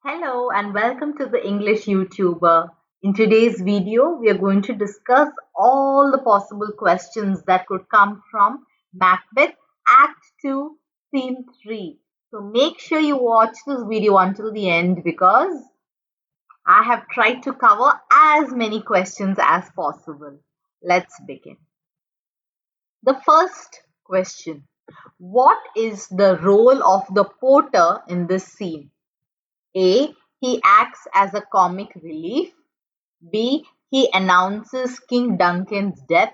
Hello and welcome to the English YouTuber. In today's video, we are going to discuss all the possible questions that could come from Macbeth Act 2, Scene 3. So make sure you watch this video until the end because I have tried to cover as many questions as possible. Let's begin. The first question. What is the role of the porter in this scene? A. He acts as a comic relief. B. He announces King Duncan's death.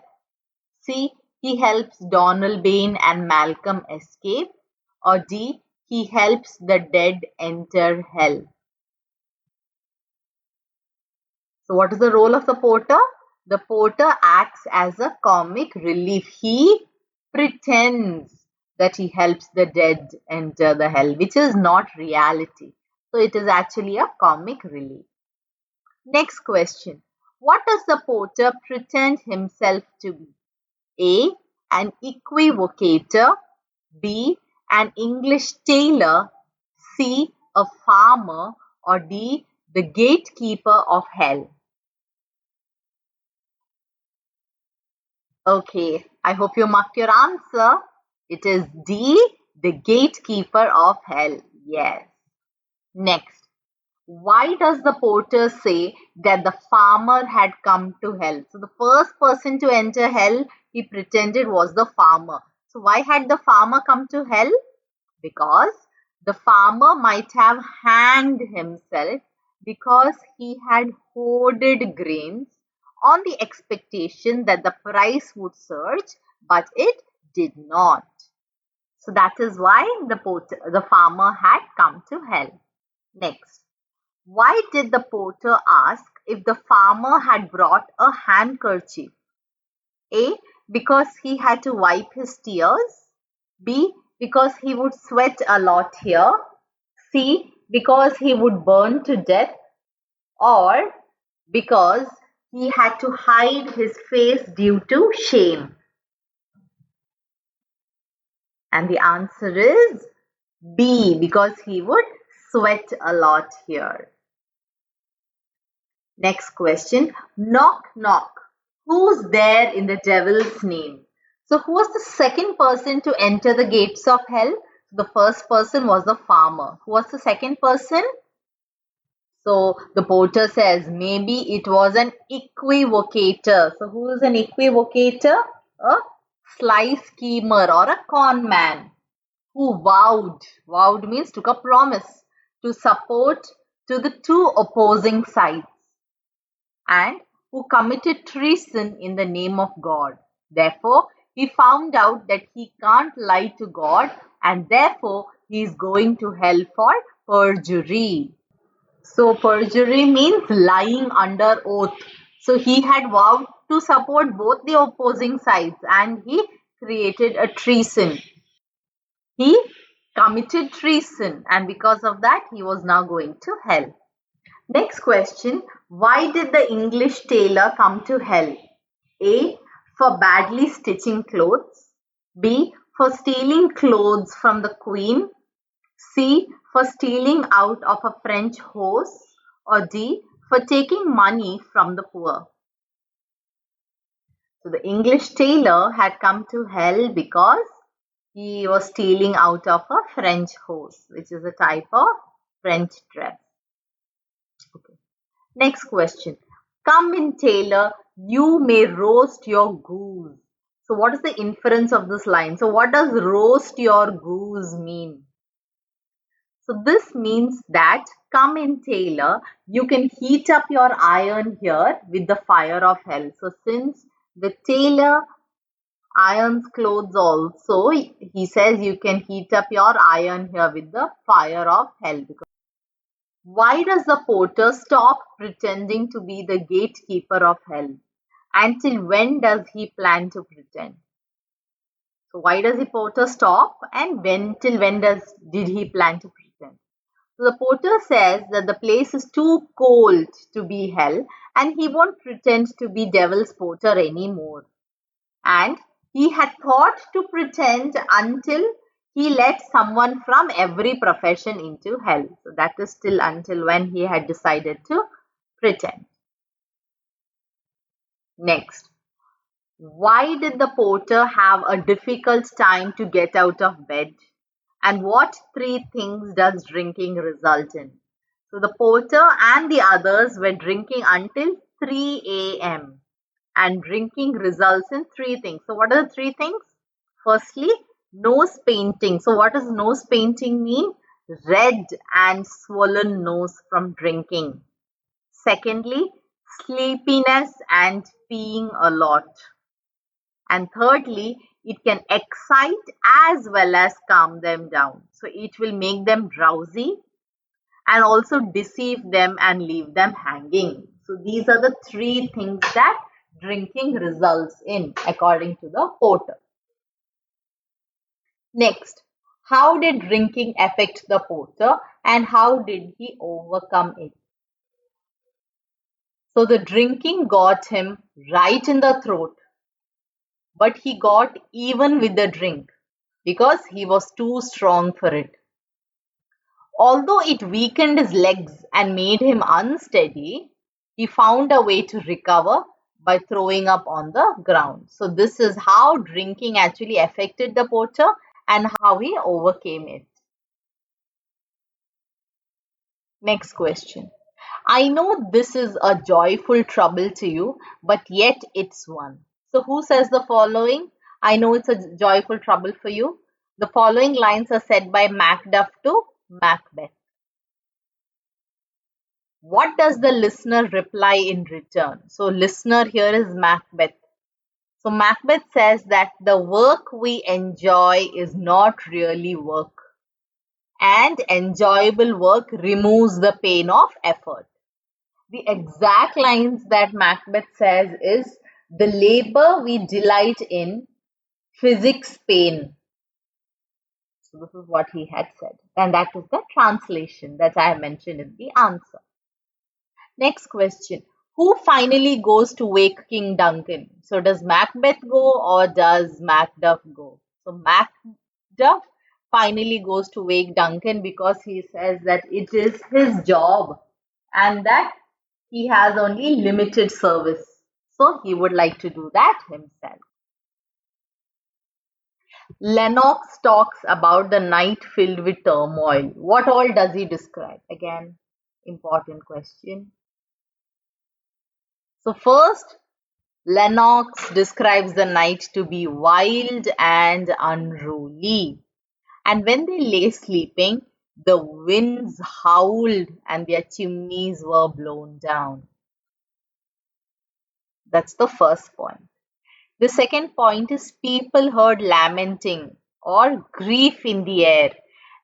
C. He helps Donalbain and Malcolm escape. Or D. He helps the dead enter hell. So what is the role of the porter? The porter acts as a comic relief. He pretends that he helps the dead enter the hell, which is not reality. So it is actually a comic relief. Next question. What does the porter pretend himself to be? A. An equivocator. B. An English tailor. C. A farmer. Or D. The gatekeeper of hell. Okay, I hope you marked your answer. It is D. The gatekeeper of hell. Yes. Next. Why does the porter say that the farmer had come to hell? So the first person to enter hell, he pretended was the farmer. So why had the farmer come to hell? Because the farmer might have hanged himself because he had hoarded grains on the expectation that the price would surge, but it did not. So that is why the farmer had come to hell. Next. Why did the porter ask if the farmer had brought a handkerchief? A. Because he had to wipe his tears. B. Because he would sweat a lot here. C. Because he would burn to death. Or because he had to hide his face due to shame. And the answer is B. Because he would sweat a lot here. Next question. Knock, knock. Who's there in the devil's name? So who was the second person to enter the gates of hell? The first person was the farmer. Who was the second person? So the porter says maybe it was an equivocator. So who is an equivocator? A sly schemer or a con man who vowed. Vowed means took a promise to support to the two opposing sides, and who committed treason in the name of God. Therefore, he found out that he can't lie to God, and therefore he is going to hell for perjury. So perjury means lying under oath. So he had vowed to support both the opposing sides and he created a treason. He committed treason, and because of that he was now going to hell. Next question. Why did the English tailor come to hell? A. For badly stitching clothes. B. For stealing clothes from the queen. C. For stealing out of a French horse. Or D. For taking money from the poor. So the English tailor had come to hell because he was stealing out of a French horse, which is a type of French dress. Okay. Next question. Come in, tailor, you may roast your goose. So what is the inference of this line? So what does roast your goose mean? So this means that come in, tailor, you can heat up your iron here with the fire of hell. So since the tailor irons clothes also, he says you can heat up your iron here with the fire of hell. Why does the porter stop pretending to be the gatekeeper of hell? Until when does he plan to pretend? So why does the porter stop, and till when did he plan to pretend? So the porter says that the place is too cold to be hell and he won't pretend to be devil's porter anymore. And he had thought to pretend until he let someone from every profession into hell. So that is still until when he had decided to pretend. Next, why did the porter have a difficult time to get out of bed? And what three things does drinking result in? So the porter and the others were drinking until 3 a.m. and drinking results in three things. So what are the three things? Firstly, nose painting. So what does nose painting mean? Red and swollen nose from drinking. Secondly, sleepiness and peeing a lot. And thirdly, it can excite as well as calm them down. So it will make them drowsy and also deceive them and leave them hanging. So these are the three things that drinking results in according to the porter. Next, how did drinking affect the porter and how did he overcome it? So the drinking got him right in the throat, but he got even with the drink because he was too strong for it. Although it weakened his legs and made him unsteady, he found a way to recover by throwing up on the ground. So this is how drinking actually affected the porter and how he overcame it. Next question. I know this is a joyful trouble to you, but yet it's one. So who says the following? I know it's a joyful trouble for you. The following lines are said by Macduff to Macbeth. What does the listener reply in return? So listener here is Macbeth. So Macbeth says that the work we enjoy is not really work, and enjoyable work removes the pain of effort. The exact lines that Macbeth says is, the labor we delight in physics pain. So this is what he had said, and that is the translation that I mentioned in the answer. Next question. Who finally goes to wake King Duncan? So does Macbeth go or does Macduff go? So Macduff finally goes to wake Duncan because he says that it is his job and that he has only limited service. So he would like to do that himself. Lennox talks about the night filled with turmoil. What all does he describe? Again, important question. So first, Lennox describes the night to be wild and unruly. And when they lay sleeping, the winds howled and their chimneys were blown down. That's the first point. The second point is people heard lamenting or grief in the air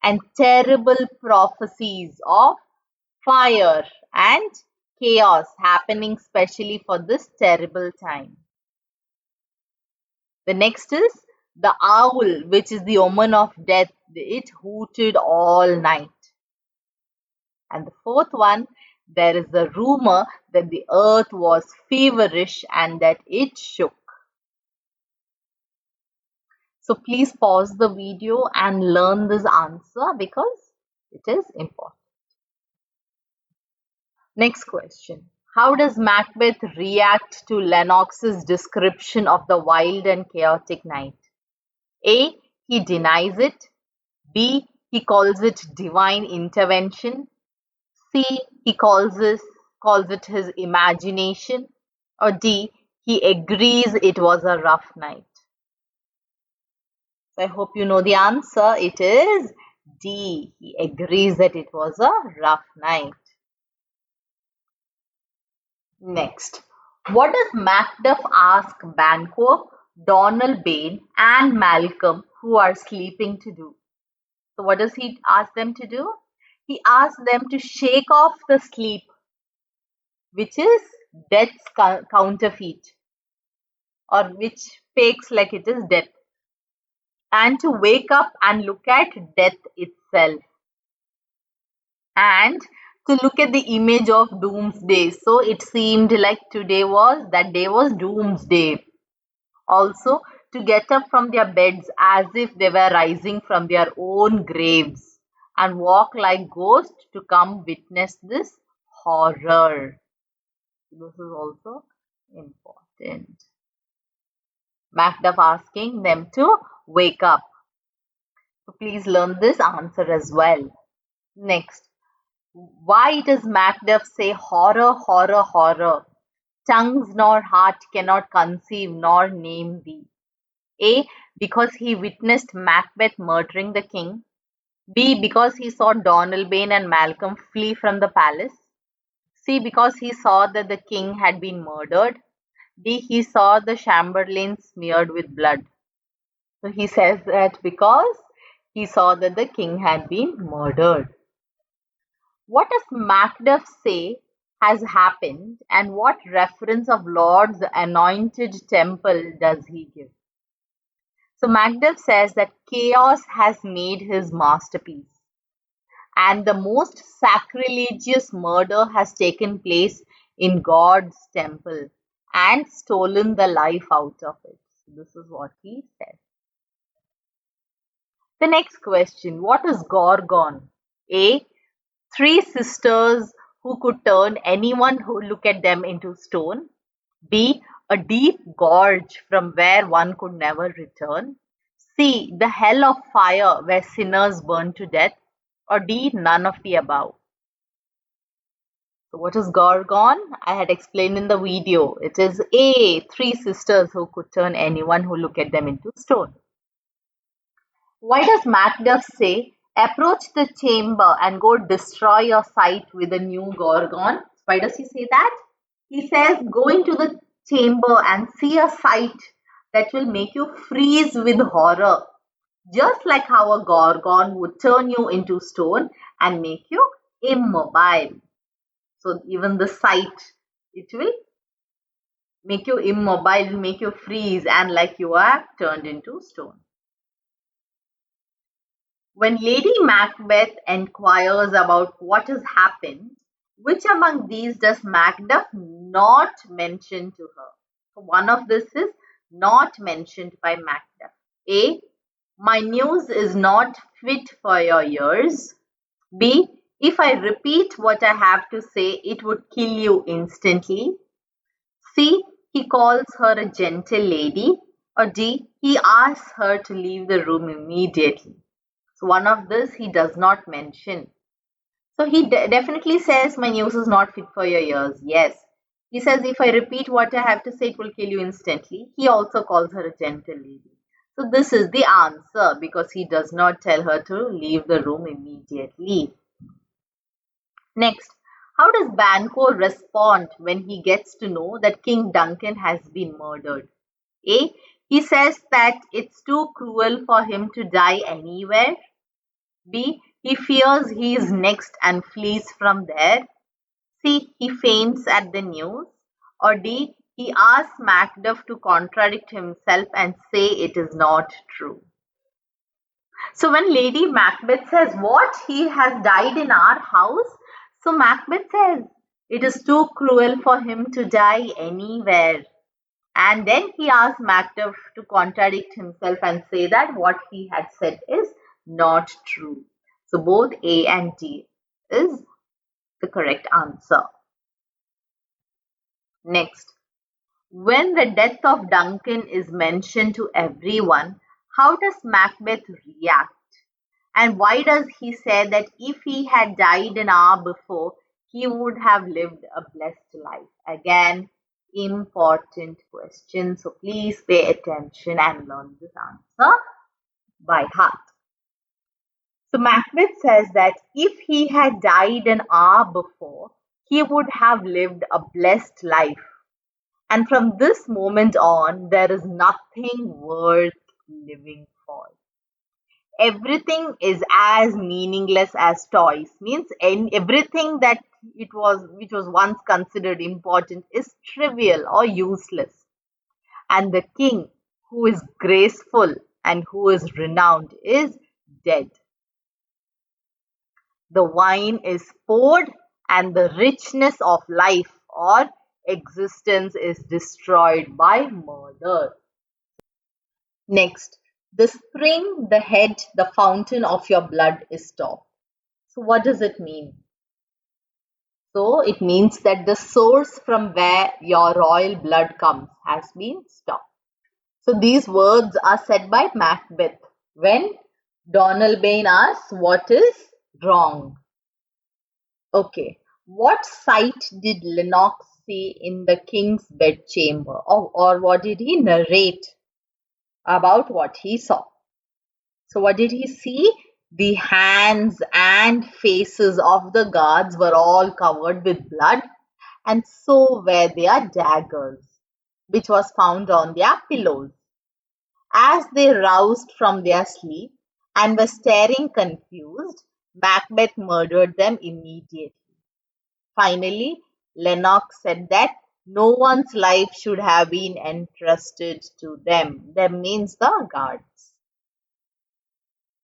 and terrible prophecies of fire and chaos happening specially for this terrible time. The next is the owl, which is the omen of death. It hooted all night. And the fourth one, there is the rumor that the earth was feverish and that it shook. So please pause the video and learn this answer because it is important. Next question. How does Macbeth react to Lennox's description of the wild and chaotic night? A. He denies it. B. He calls it divine intervention. C. He calls it his imagination. Or D. He agrees it was a rough night. So I hope you know the answer. It is D. He agrees that it was a rough night. Next, what does Macduff ask Banquo, Donalbain, and Malcolm, who are sleeping, to do? So what does he ask them to do? He asks them to shake off the sleep, which is death's counterfeit, or which fakes like it is death, and to wake up and look at death itself, and to look at the image of doomsday. So it seemed like that day was doomsday. Also to get up from their beds as if they were rising from their own graves and walk like ghosts to come witness this horror. This is also important. Macduff asking them to wake up. So please learn this answer as well. Next, why does Macduff say horror, horror, horror? Tongues nor heart cannot conceive nor name thee. A. Because he witnessed Macbeth murdering the king. B. Because he saw Donalbain and Malcolm flee from the palace. C. Because he saw that the king had been murdered. D. He saw the Chamberlain smeared with blood. So he says that because he saw that the king had been murdered. What does Macduff say has happened, and what reference of Lord's anointed temple does he give? So Macduff says that chaos has made his masterpiece, and the most sacrilegious murder has taken place in God's temple and stolen the life out of it. So this is what he says. The next question, what is Gorgon? A. Three sisters who could turn anyone who look at them into stone. B. A deep gorge from where one could never return. C. The hell of fire where sinners burn to death. Or D. None of the above. So what is Gorgon? I had explained in the video. It is A. Three sisters who could turn anyone who look at them into stone. Why does Macduff say, approach the chamber and go destroy your sight with a new Gorgon? Why does he say that? He says, go into the chamber and see a sight that will make you freeze with horror, just like how a Gorgon would turn you into stone and make you immobile. So even the sight, it will make you immobile, make you freeze, and like you are turned into stone. When Lady Macbeth enquires about what has happened, which among these does Macduff not mention to her? So one of this is not mentioned by Macduff. A. My news is not fit for your ears. B. If I repeat what I have to say, it would kill you instantly. C. He calls her a gentle lady. Or D. He asks her to leave the room immediately. So one of this he does not mention. So he definitely says my news is not fit for your ears. Yes. He says if I repeat what I have to say, it will kill you instantly. He also calls her a gentle lady. So this is the answer because he does not tell her to leave the room immediately. Next, how does Banquo respond when he gets to know that King Duncan has been murdered? A. He says that it's too cruel for him to die anywhere. B. He fears he is next and flees from there. C. He faints at the news. Or D. He asks Macduff to contradict himself and say it is not true. So when Lady Macbeth says, what? He has died in our house? So Macbeth says, it is too cruel for him to die anywhere. And then he asks Macduff to contradict himself and say that what he had said is not true. So both A and D is the correct answer. Next, when the death of Duncan is mentioned to everyone, how does Macbeth react? And why does he say that if he had died an hour before, he would have lived a blessed life? Again, important question. So please pay attention and learn this answer by heart. So Macbeth says that if he had died an hour before, he would have lived a blessed life. And from this moment on, there is nothing worth living for. Everything is as meaningless as toys. Means everything that which was once considered important is trivial or useless. And the king, who is graceful and who is renowned, is dead. The wine is poured and the richness of life or existence is destroyed by murder. Next, the spring, the head, the fountain of your blood is stopped. So what does it mean? So it means that the source from where your royal blood comes has been stopped. So these words are said by Macbeth when Donalbain asks what is wrong. Okay, what sight did Lennox see in the king's bedchamber, or what did he narrate about what he saw? So what did he see? The hands and faces of the guards were all covered with blood, and so were their daggers, which was found on their pillows. As they roused from their sleep and were staring confused, Macbeth murdered them immediately. Finally, Lennox said that no one's life should have been entrusted to them. Them means the guards.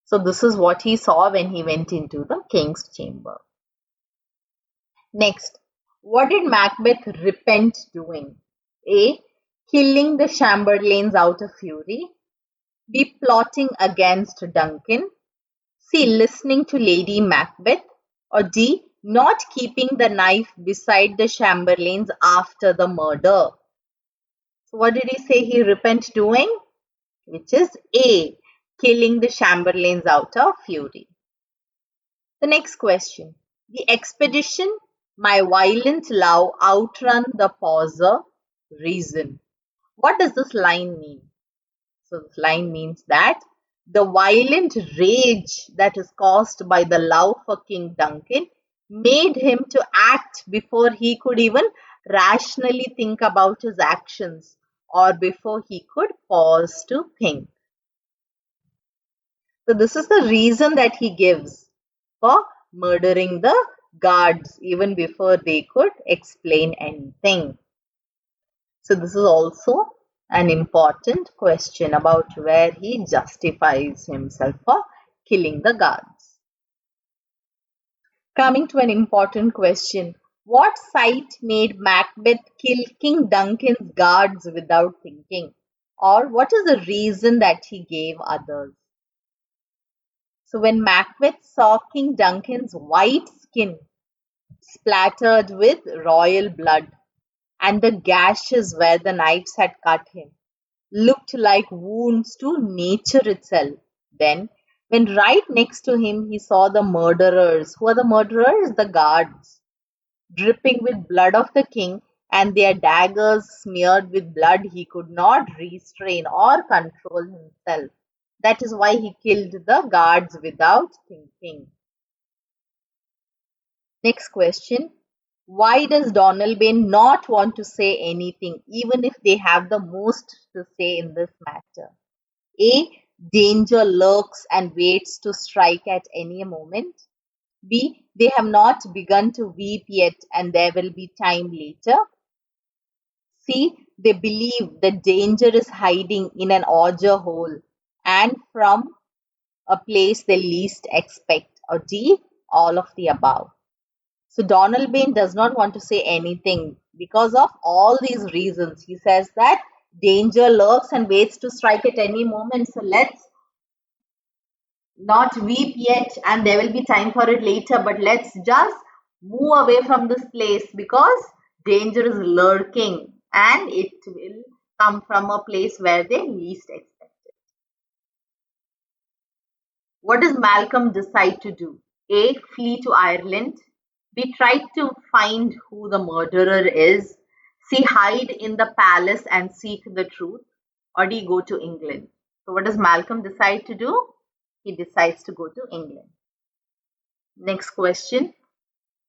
So this is what he saw when he went into the king's chamber. Next, what did Macbeth repent doing? A. Killing the Chamberlains out of fury. B. Plotting against Duncan. C. Listening to Lady Macbeth. Or D. Not keeping the knife beside the Chamberlains after the murder. So what did he say he repent doing? Which is A. Killing the Chamberlains out of fury. The next question. The expedition, my violent love outrun the pauser, reason. What does this line mean? So this line means that the violent rage that is caused by the love for King Duncan made him to act before he could even rationally think about his actions or before he could pause to think. So this is the reason that he gives for murdering the guards even before they could explain anything. So this is also an important question about where he justifies himself for killing the guards. Coming to an important question. What sight made Macbeth kill King Duncan's guards without thinking? Or what is the reason that he gave others? So when Macbeth saw King Duncan's white skin splattered with royal blood and the gashes where the knives had cut him looked like wounds to nature itself, then when right next to him he saw the murderers. Who are the murderers? The guards, dripping with blood of the king and their daggers smeared with blood, he could not restrain or control himself. That is why he killed the guards without thinking. Next question. Why does Donalbain not want to say anything, even if they have the most to say in this matter? A. Danger lurks and waits to strike at any moment. B. They have not begun to weep yet and there will be time later. C. They believe that danger is hiding in an auger hole and from a place they least expect. Or D. All of the above. So Donalbain does not want to say anything because of all these reasons. He says that danger lurks and waits to strike at any moment. So let's not weep yet and there will be time for it later, but let's just move away from this place because danger is lurking and it will come from a place where they least expect it. What does Malcolm decide to do? A. Flee to Ireland. B. Try to find who the murderer is. C. Hide in the palace and seek the truth. Or D. Go to England. So what does Malcolm decide to do? He decides to go to England. Next question.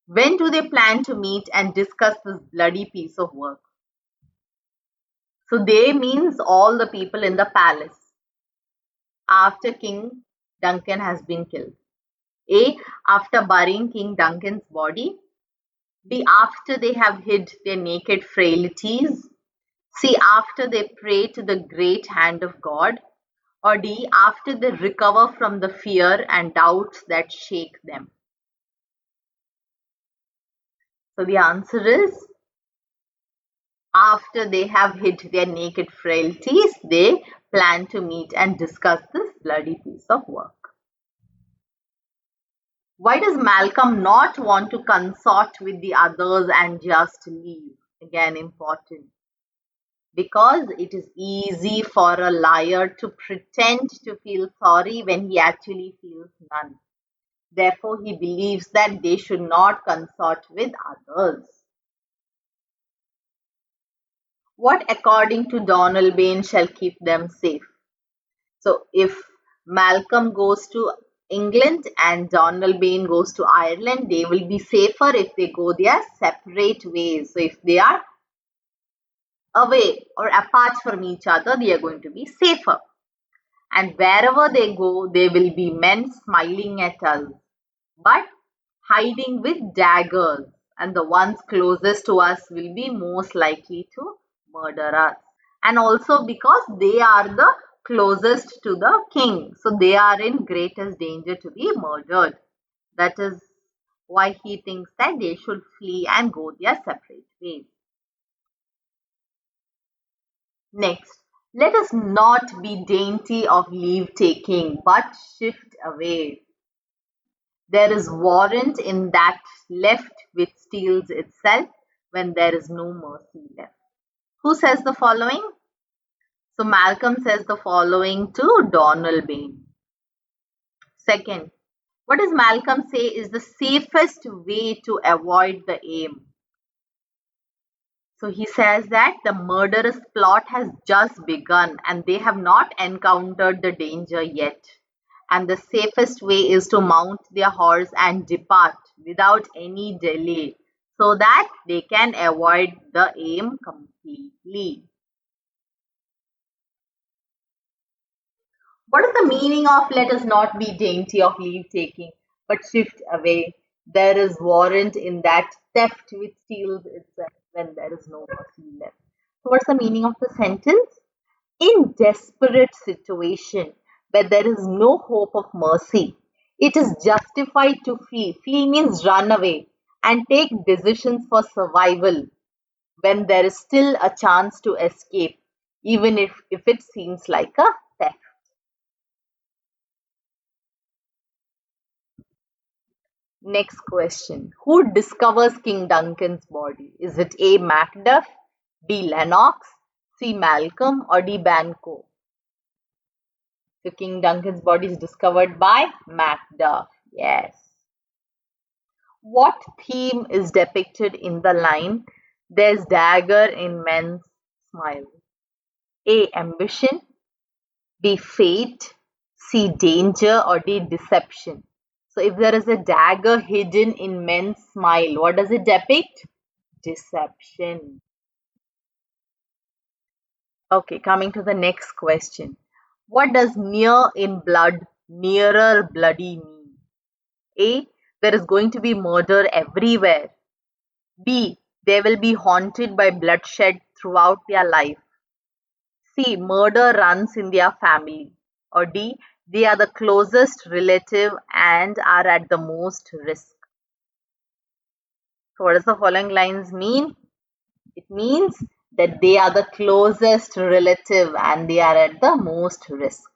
When do they plan to meet and discuss this bloody piece of work? So they means all the people in the palace after King Duncan has been killed. A. After burying King Duncan's body. B. After they have hid their naked frailties. C. After they pray to the great hand of God. Or D. After they recover from the fear and doubts that shake them. So the answer is After they have hid their naked frailties, they plan to meet and discuss this bloody piece of work. Why does Malcolm not want to consort with the others and just leave? Again, important. Because it is easy for a liar to pretend to feel sorry when he actually feels none. Therefore, he believes that they should not consort with others. What, according to Donalbain, shall keep them safe? So, if Malcolm goes to England and Donalbain goes to Ireland, they will be safer if they go their separate ways. So, if they are away or apart from each other, they are going to be safer. And wherever they go, there will be men smiling at us, but hiding with daggers, and the ones closest to us will be most likely to murder us. And also because they are the closest to the king, so they are in greatest danger to be murdered. That is why he thinks that they should flee and go their separate ways. Next, let us not be dainty of leave taking, but shift away. There is warrant in that left which steals itself when there is no mercy left. Who says the following? So Malcolm says the following to Donalbain. Second, what does Malcolm say is the safest way to avoid the aim? So he says that the murderous plot has just begun and they have not encountered the danger yet. And the safest way is to mount their horse and depart without any delay so that they can avoid the aim completely. What is the meaning of let us not be dainty of leave taking, but shift away? There is warrant in that theft which steals itself when there is no mercy left. So, what's the meaning of the sentence? In desperate situation where there is no hope of mercy, it is justified to flee. Flee means run away and take decisions for survival when there is still a chance to escape, even if it seems like a theft. Next question. Who discovers King Duncan's body? Is it A. Macduff, B. Lennox, C. Malcolm, or D. Banquo? So King Duncan's body is discovered by Macduff. Yes. What theme is depicted in the line, "There's dagger in men's smile"? A. Ambition, B. Fate, C. Danger, or D. Deception? So if there is a dagger hidden in men's smile, what does it depict? Deception. Okay, coming to the next question. What does near in blood, nearer bloody mean? A. There is going to be murder everywhere. B. They will be haunted by bloodshed throughout their life. C. Murder runs in their family. Or D. They are the closest relative and are at the most risk. So what does the following lines mean? It means that they are the closest relative and they are at the most risk.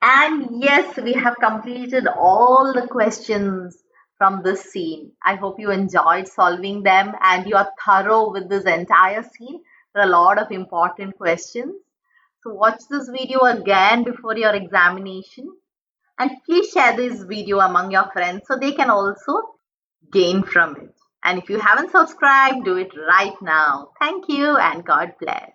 And yes, we have completed all the questions from this scene. I hope you enjoyed solving them and you are thorough with this entire scene. There are a lot of important questions. So watch this video again before your examination and please share this video among your friends so they can also gain from it. And if you haven't subscribed, do it right now. Thank you and God bless.